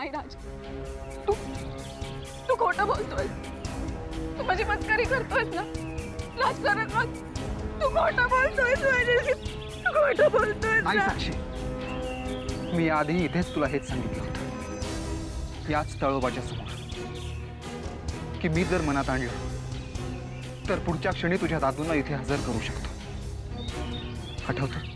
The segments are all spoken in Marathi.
नाही राज, तू तू खोटं बोलतोय, तू माझी मस्करी करतोयस ना राज, खरंच राज, तू खोटं बोलतोयस माझ्याशी, तू खोटं बोलतोयस नाही साक्षी, मी आधी इथेच तुला हेच सांगितलं होतं, याच तळोबाच्या समोर, की मी जर मनात आणलं तर पुढच्या क्षणी तुझ्या दादूंना इथे हजर करू शकतो. आठवतं?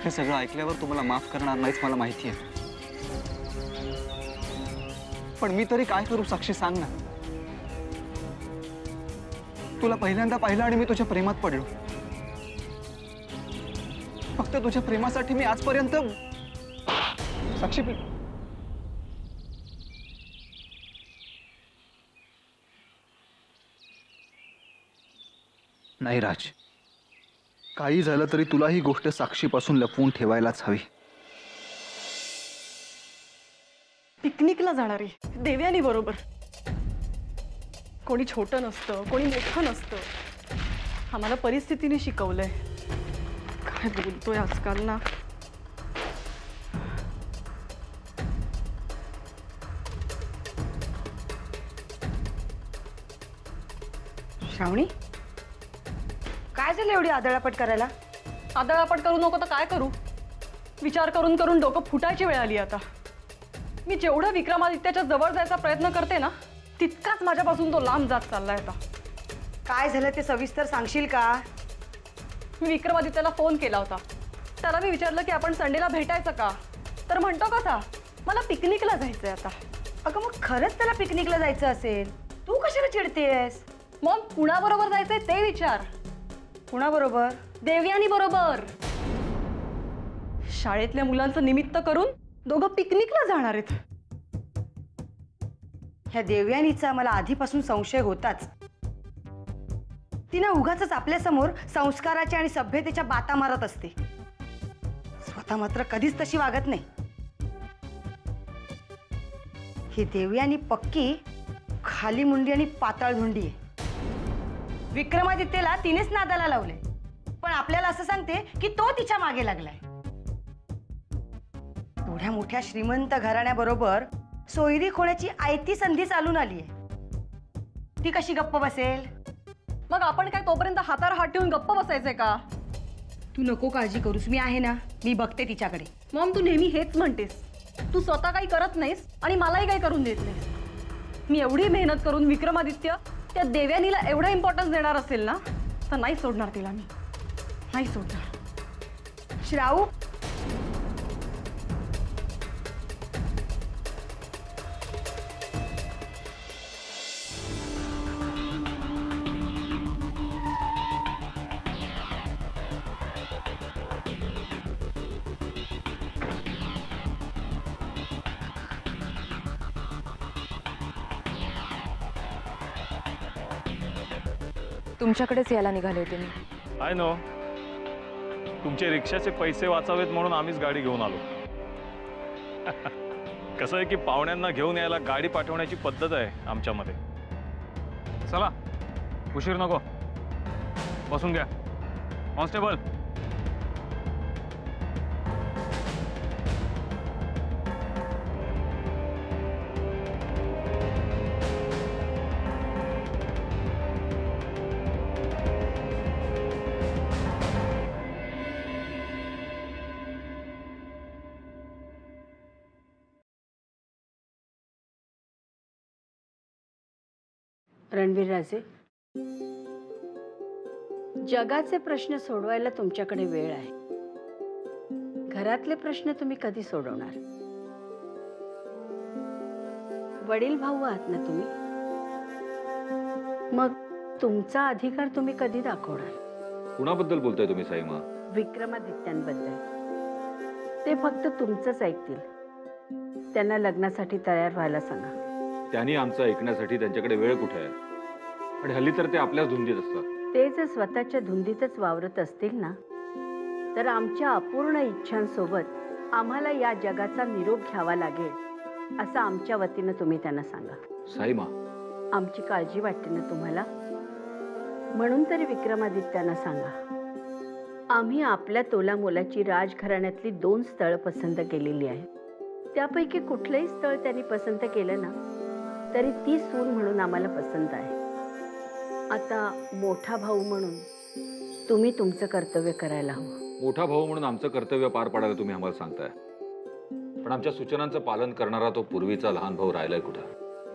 हे सगळं ऐकल्यावर तुम्हाला माफ करणार नाहीच मला माहिती आहे, पण मी तरी काय करू साक्षी, सांग ना. तुला पहिल्यांदा पाहिलं आणि मी तुझ्या प्रेमात पडलो. फक्त तुझ्या प्रेमासाठी मी आजपर्यंत साक्षी नाही राज, काही झालं तरी तुला ही गोष्ट साक्षीपासून लपवून ठेवायलाच हवी. पिकनिकला जाणारी देवयानी बरोबर. कोणी छोटं नसतं, कोणी मोठं नसतं, आम्हाला परिस्थितीने शिकवलंय. काय बोलतोय आजकाल ना. श्रावणी, काय झालं एवढी आदळापट करायला? आदळापट करू नको तर काय करू? विचार करून करून डोकं फुटायची वेळ आली आता. मी जेवढं विक्रमादित्याच्या जवळ जायचा प्रयत्न करते ना, तितकाच माझ्यापासून तो लांब जात चाललाय आता. काय झालं ते सविस्तर सांगशील का? मी विक्रमादित्याला फोन केला होता. त्याला मी विचारलं की आपण संडेला भेटायचं का, तर म्हणतो कसा, मला पिकनिकला जायचंय आता. अगं मग खरंच त्याला पिकनिकला जायचं असेल, तू कशाला चिडतेस? मग कुणाबरोबर जायचंय ते विचार. कुणाबरोबर? देवयानी बरोबर. शाळेतल्या मुलांचं निमित्त करून दोघं पिकनिकला जाणार आहेत. ह्या देवयानीचा मला आधीपासून संशय होताच. तिने उगाच आपल्या समोर संस्काराच्या आणि सभ्यतेच्या बाता मारत असते, स्वतः मात्र कधीच तशी वागत नाही. ही देवयानी पक्की खाली मुंडी आणि पाताळ धुंडी आहे. विक्रमादित्यला तिनेच नादाला लावले, पण आपल्याला असं सांगते की तो तिच्या मागे लागलाय. एवढ्या मोठ्या श्रीमंत घराण्याबरोबर सोयरीक होण्याची आयती संधी चालून आली आहे. ती कशी गप्प बसेल? मग आपण काय तोपर्यंत हातावर हात ठेवून गप्प बसायचंय का? तू नको काळजी करूस, मी आहे ना, मी बघते तिच्याकडे. मग तू नेहमी हेच म्हणतेस, तू स्वतः काही करत नाहीस आणि मलाही काही करून देत नाहीस. मी एवढी मेहनत करून विक्रमादित्य त्या देवयानीला एवढा इम्पॉर्टन्स देणार असेल ना, तर नाही सोडणार तिला, मी नाही सोडणार. श्राऊ, तुमच्याकडेच यायला निघाले होते मी. आय नो, तुमचे रिक्षाचे पैसे वाचावेत म्हणून आम्हीच गाडी घेऊन आलो. कसं आहे की पाहुण्यांना घेऊन यायला गाडी पाठवण्याची पद्धत आहे आमच्यामध्ये. चला, उशीर नको, बसून घ्या. कॉन्स्टेबल, रणवीरराजे, जगाचे प्रश्न सोडवायला तुमच्याकडे वेळ आहे. घरातले प्रश्न तुम्ही कधी सोडवणार? वडील भाऊ आहात ना तुम्ही, मग तुमचा अधिकार तुम्ही कधी दाखवणार? कुणाबद्दल बोलताय तुम्ही साईमा? विक्रमादित्यांबद्दल. ते फक्त तुमचंच ऐकतील. त्यांना लग्नासाठी तयार व्हायला सांगा. त्यांनी आमचं ऐकण्यासाठी त्यांच्याकडे वेळ कुठे आहे? आणि हल्ली तर ते आपल्याच धुंदीत असतात. ते जर स्वतःच्या धुंदीतच वावरत असतील ना, तर आमच्या अपूर्ण इच्छांसोबत आम्हाला या जगाचा निरोप घ्यावा लागेल असं आमच्या वतीनं तुम्ही त्यांना सांगा. साईमा, आमची काळजी वाटते ना तुम्हाला, म्हणून तरी विक्रमादित्यांना सांगा. आम्ही आपल्या तोलामोलाची राजघराण्यातली 2 स्थळं पसंत केलेली आहेत. त्यापैकी कुठलंही स्थळ त्यांनी पसंत केलं ना तरी ती सून म्हणून आम्हाला पसंत आहे. आता मोठा भाऊ म्हणून तुम्ही तुमचं कर्तव्य करायला हवं. मोठा भाऊ म्हणून आमचं कर्तव्य पार पाडायला तुम्ही आम्हाला सांगताय, पण आमच्या सूचनांचं पालन करणारा तो पूर्वीचा लहान भाऊ राहिलाय कुठं?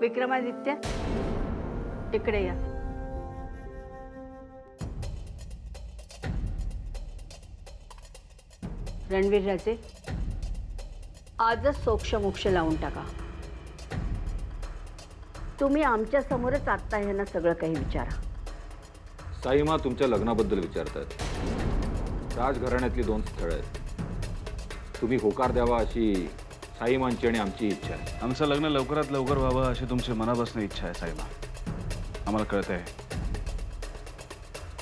विक्रमादित्य, इकडे या. रणवीर राजे, आजच सोक्षमोक्ष लावून टाका. तुम्ही आमच्या समोरच आत्ता ह्यांना सगळं काही विचारा. साईमा तुमच्या लग्नाबद्दल विचारतात. राजघराण्यातली 2 स्थळं आहेत. तुम्ही होकार द्यावा अशी साईमांची आणि आमची इच्छा आहे. आमचं लग्न लवकरात लवकर व्हावं अशी तुमची मनापासून इच्छा आहे साईमा, आम्हाला कळत आहे.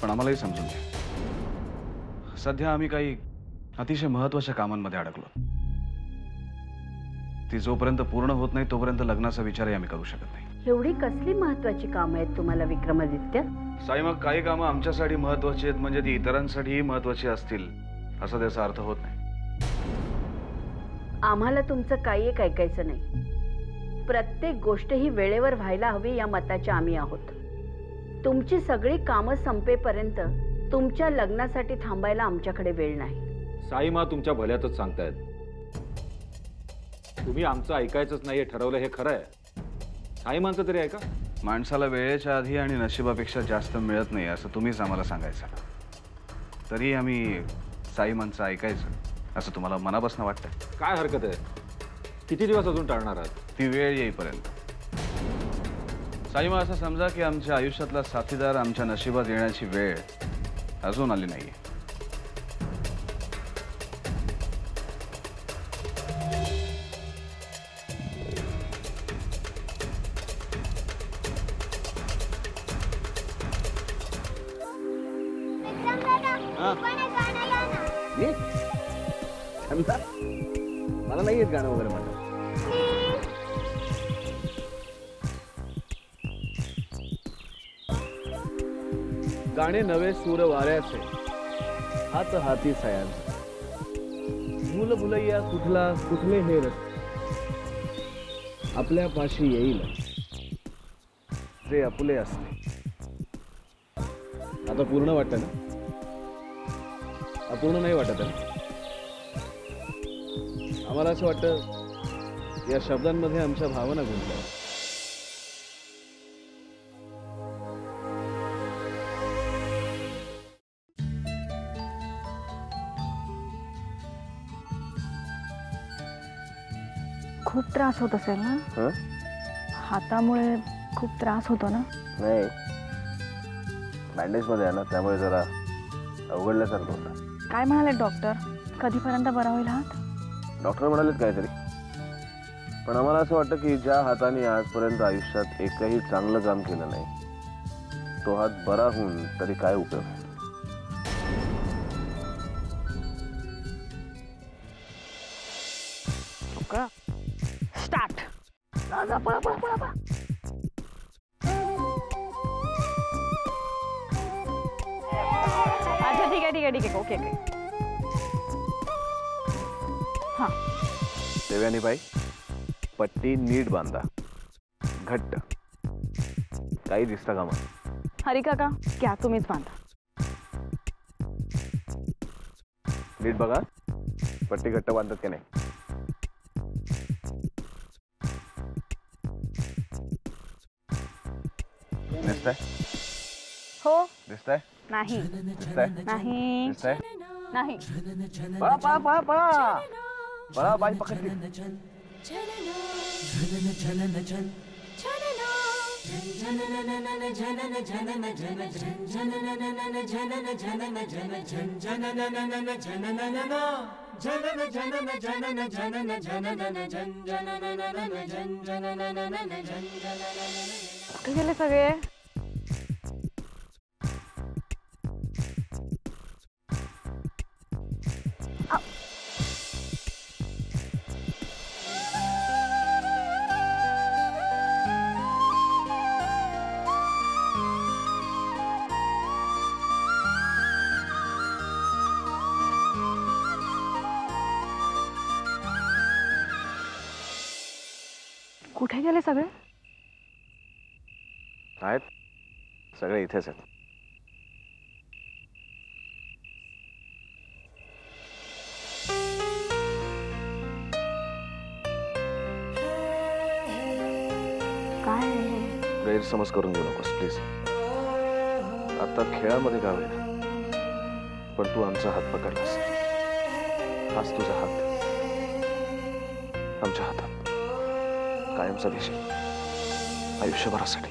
पण आम्हालाही समजून घ्या, सध्या आम्ही काही अतिशय महत्त्वाच्या कामांमध्ये अडकलो. ती जोपर्यंत पूर्ण होत नाही तोपर्यंत लग्नाचा विचारही आम्ही करू शकत नाही. एवढी कसली महत्वाची कामं आहेत तुम्हाला विक्रमादित्य? साई, मग काही कामं आमच्यासाठी महत्त्वाची आहेत म्हणजे ती इतरांसाठीही महत्त्वाची असतील असा त्याचा अर्थ होत नाही. आम्हाला तुमचं काही एक ऐकायचं नाही. प्रत्येक गोष्ट ही वेळेवर व्हायला हवी या मताचे आम्ही आहोत. तुमची सगळी कामं संपेपर्यंत तुमच्या लग्नासाठी थांबायला आमच्याकडे वेळ नाही. साईमा तुमच्या भल्यातच सांगतायत. तुम्ही आमचं ऐकायचंच नाही हे ठरवलं हे खरं आहे. साईमांचं तरी ऐका. माणसाला वेळेच्या आधी आणि नशिबापेक्षा जास्त मिळत नाही असं तुम्हीच आम्हाला सांगायचं. तरी आम्ही साईमांचं ऐकायचं असं तुम्हाला मनापासून वाटतं? काय हरकत आहे? किती दिवस अजून टाळणार आहात? ती वेळ येईपर्यंत. साईमा, असं समजा की आमच्या आयुष्यातला साथीदार आमच्या नशिबात येण्याची वेळ अजून आली नाहीये. मला नाही येत गाणं वगैरे म्हणा. गाणे नवे सूर वाऱ्याचे, हात हाती सयांचे. भूल भुलैया कुठला कुठले हे रस्ते, आपल्या पाशी येईल जे आपुले असते. आता पूर्ण वाटतं ना? अपूर्ण नाही वाटत आहे. आम्हाला असं वाटतं या शब्दांमध्ये आमच्या भावना गुंतल्या. खूप त्रास होत असेल ना? हातामुळे खूप त्रास होतो ना? नाही, बँडेज मध्ये आहे ना, त्यामुळे जरा अवघडल्यासारखं होतं. काय म्हणाले डॉक्टर? कधीपर्यंत बरा होईल हात? डॉक्टर म्हणालेत काहीतरी, पण आम्हाला असं वाटतं की ज्या हाताने आजपर्यंत आयुष्यात एकही चांगलं काम केलं नाही तो हात बरा होऊन तरी काय उपयोग. स्टार्ट. अच्छा, ठीक आहे ठीक आहे ठीक आहे, ओके ओके. हां, देवयानीबाई, पट्टी नीट बांधा, घट्ट, काही दिसता कामा. हरी काका, घ्या तुम्हीच बांधा. नीट बघा पट्टी घट्ट बांधतात की नाही. दिसतंय? हो. दिसतंय? नाही दिसतंय? नाही दिसतंय? नाही. पळा पळा पळा पळा पळा, बाई पकडली. कुठे गेले सगळे? कुठे गेले सगळे? आहेत सगळे इथेच आहेत. काय गैरसमज करून घेऊ नकोस प्लीज. आता खेळामध्ये का होईना पण तू आमचा हात पकडलास. हाच तुझा हात आमच्या हातात कायमचा देशील आयुष्यभरासाठी.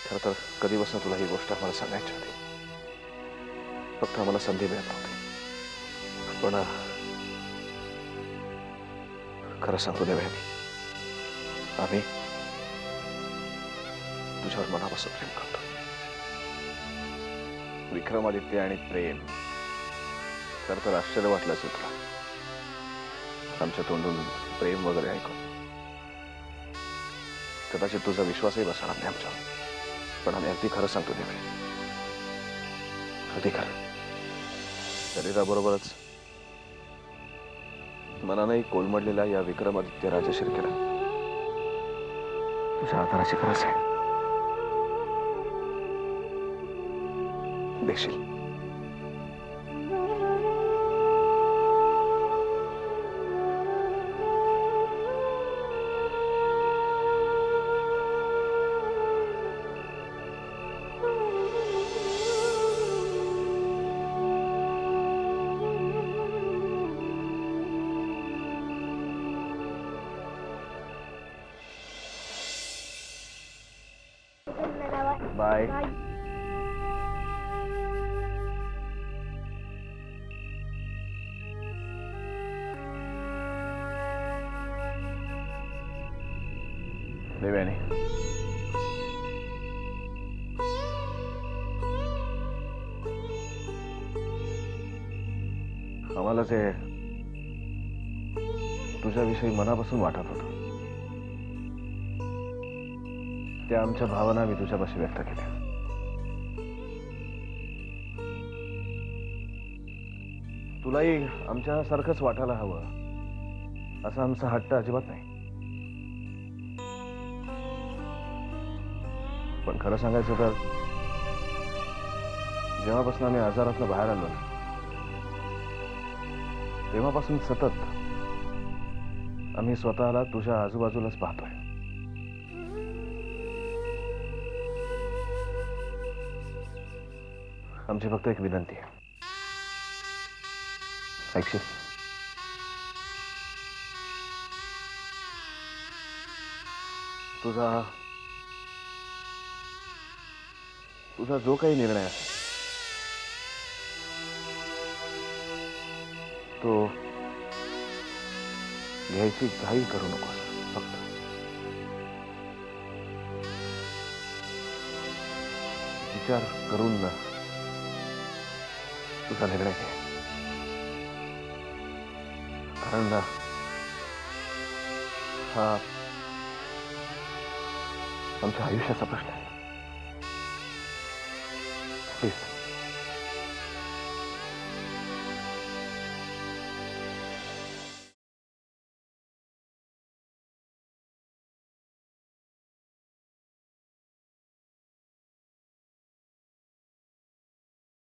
खरं तर कधीपासून तुला ही गोष्ट आम्हाला सांगायची होती, फक्त आम्हाला संधी मिळत नव्हती. पण खरं सांगतो देवयानी, आम्ही तुझ्यावर मनापासून प्रेम करतो. विक्रमादित्य आणि प्रेम. खरं तर आश्चर्य वाटलं असेल तुला आमच्या तोंडून प्रेम वगैरे ऐकून. कदाचित तुझा विश्वासही बसणार नाही आमच्यावर, पण आम्ही अगदी खरं सांगतो देवयानी, अगदी खरं. शरीराबरोबरच मनानेही कोलमडलेला या विक्रमादित्य राजशिर्केला तुझ्या आधाराची गरज आहे. देशील? बाय. देवयानी, आम्हाला जे तुझ्याविषयी मनापासून वाटत होतं त्या आमच्या भावना मी तुझ्यापाशी व्यक्त केल्या. तुलाही आमच्यासारखंच वाटायला हवं असा आमचा हट्ट अजिबात नाही. पण खरं सांगायचं तर जेव्हापासून आम्ही आजारातनं बाहेर आलो ना तेव्हापासून सतत आम्ही स्वतःला तुझ्या आजूबाजूलाच पाहतोय. आमची फक्त एक विनंती आहे, ऐकशील? तुझा जो काही निर्णय आहे तो घ्यायची घाई करू नकोस. फक्त विचार करून ना तुझा निर्णय घे. कारण ना हा आमच्या आयुष्याचा प्रश्न आहे.